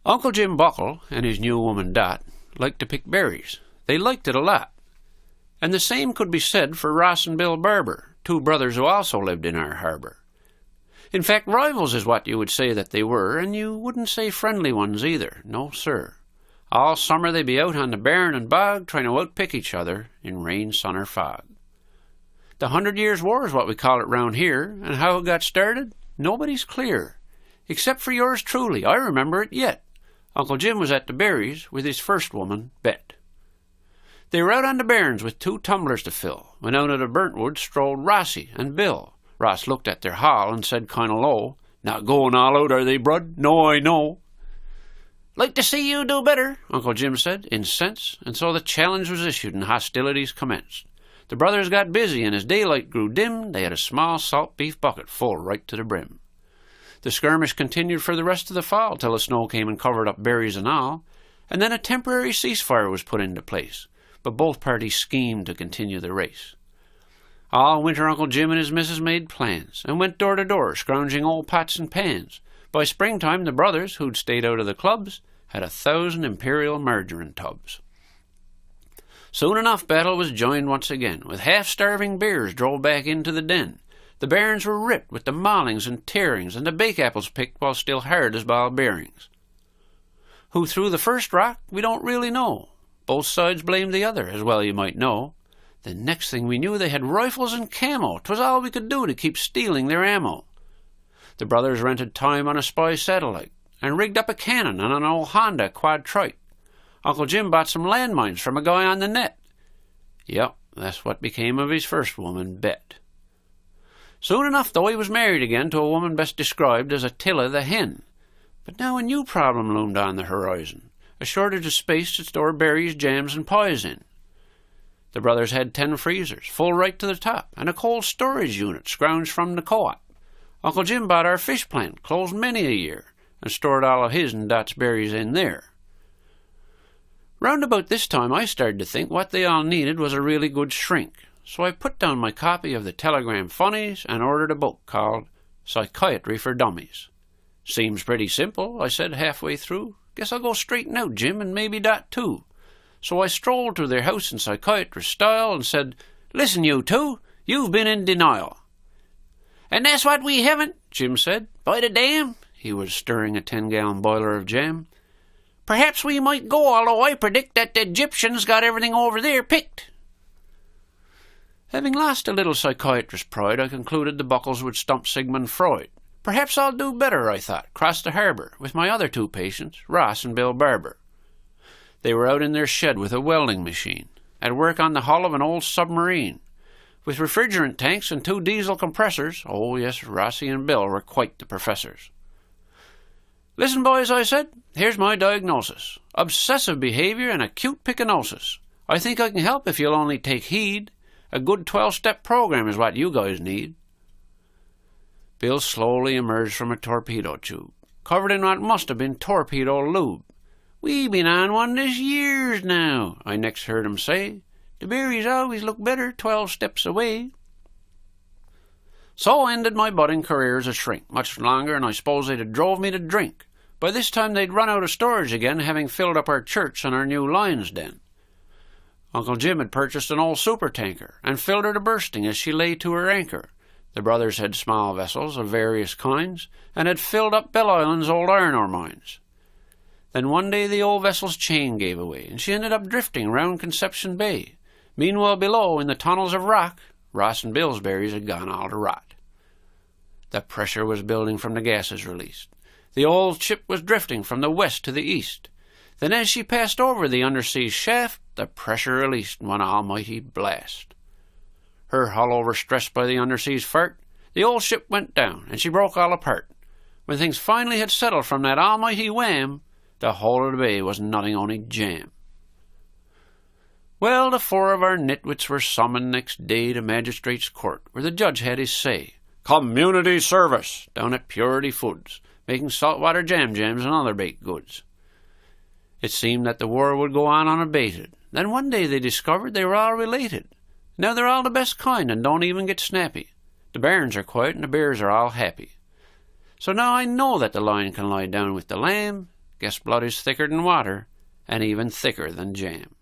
Uncle Jim Buckle and his new woman Dot liked to pick berries. They liked it a lot. And the same could be said for Ross and Bill Barber, two brothers who also lived in our harbour. In fact, rivals is what you would say that they were, and you wouldn't say friendly ones either. No, sir. All summer they'd be out on the barren and bog trying to outpick each other in rain, sun, or fog. The 100 Years' War is what we call it round here, and how it got started, nobody's clear. Except for yours truly. I remember it yet. Uncle Jim was at the berries with his first woman, Bet. They were out on the barrens with 2 tumblers to fill, when out of the burnt wood strolled Rossie and Bill. Ross looked at their haul and said kind of low, "Not going all out, are they, Brud? No, I know." "Like to see you do better," Uncle Jim said, incensed, and so the challenge was issued and hostilities commenced. The brothers got busy, and as daylight grew dim, they had a small salt beef bucket full right to the brim. The skirmish continued for the rest of the fall till the snow came and covered up berries and all, and then a temporary ceasefire was put into place, but both parties schemed to continue the race. All winter Uncle Jim and his missus made plans, and went door to door, scrounging old pots and pans. By springtime the brothers, who'd stayed out of the clubs, had 1,000 imperial margarine tubs. Soon enough battle was joined once again, with half-starving bears drove back into the den. The barrens were ripped with the maulings and tearings, and the bake-apples picked while still hard as ball bearings. Who threw the first rock, we don't really know. Both sides blamed the other, as well you might know. The next thing we knew they had rifles and camo. 'Twas all we could do to keep stealing their ammo. The brothers rented time on a spy satellite, and rigged up a cannon on an old Honda quad trike. Uncle Jim bought some landmines from a guy on the net. Yep, that's what became of his first woman, Bet. Soon enough, though, he was married again to a woman best described as Attila the hen. But now a new problem loomed on the horizon, a shortage of space to store berries, jams, and pies in. The brothers had 10 freezers, full right to the top, and a cold storage unit scrounged from the co-op. Uncle Jim bought our fish plant, closed many a year, and stored all of his and Dot's berries in there. Round about this time I started to think what they all needed was a really good shrink, so I put down my copy of the Telegram Funnies and ordered a book called Psychiatry for Dummies. "Seems pretty simple," I said halfway through. "Guess I'll go straighten out Jim and maybe Dot too." So I strolled to their house in psychiatrist style and said, "Listen, you two, you've been in denial." "And that's what we haven't," Jim said. "By the damn," he was stirring a 10-gallon boiler of jam. "Perhaps we might go, although I predict that the Egyptians got everything over there picked." Having lost a little psychiatrist pride, I concluded the Buckles would stump Sigmund Freud. Perhaps I'll do better, I thought, cross the harbour, with my other 2 patients, Ross and Bill Barber. They were out in their shed with a welding machine, at work on the hull of an old submarine, with refrigerant tanks and 2 diesel compressors. Oh yes, Rossie and Bill were quite the professors. "Listen, boys," I said, "here's my diagnosis. Obsessive behaviour and acute pyknosis. I think I can help if you'll only take heed. A good 12-step program is what you guys need." Bill slowly emerged from a torpedo tube, covered in what must have been torpedo lube. "We been on one this years now," I next heard him say. "The berries always look better 12 steps away." So ended my budding career as a shrink, much longer, and I suppose they'd have drove me to drink. By this time they'd run out of storage again, having filled up our church and our new lion's den. Uncle Jim had purchased an old supertanker, and filled her to bursting as she lay to her anchor. The brothers had small vessels of various kinds, and had filled up Bell Island's old iron ore mines. Then one day the old vessel's chain gave away, and she ended up drifting round Conception Bay. Meanwhile below, in the tunnels of rock, Ross and Bill's berries had gone all to rot. The pressure was building from the gases released. The old ship was drifting from the west to the east. Then as she passed over the undersea shaft, the pressure released in one almighty blast. Her hull overstressed by the undersea's fart, the old ship went down, and she broke all apart. When things finally had settled from that almighty wham, the whole of the bay was nothing only jam. Well, the 4 of our nitwits were summoned next day to Magistrate's Court, where the judge had his say. Community service down at Purity Foods, making saltwater jams and other baked goods. It seemed that the war would go on unabated. Then one day they discovered they were all related. Now they're all the best kind and don't even get snappy. The bairns are quiet and the bears are all happy. So now I know that the lion can lie down with the lamb, Guess blood is thicker than water, and even thicker than jam.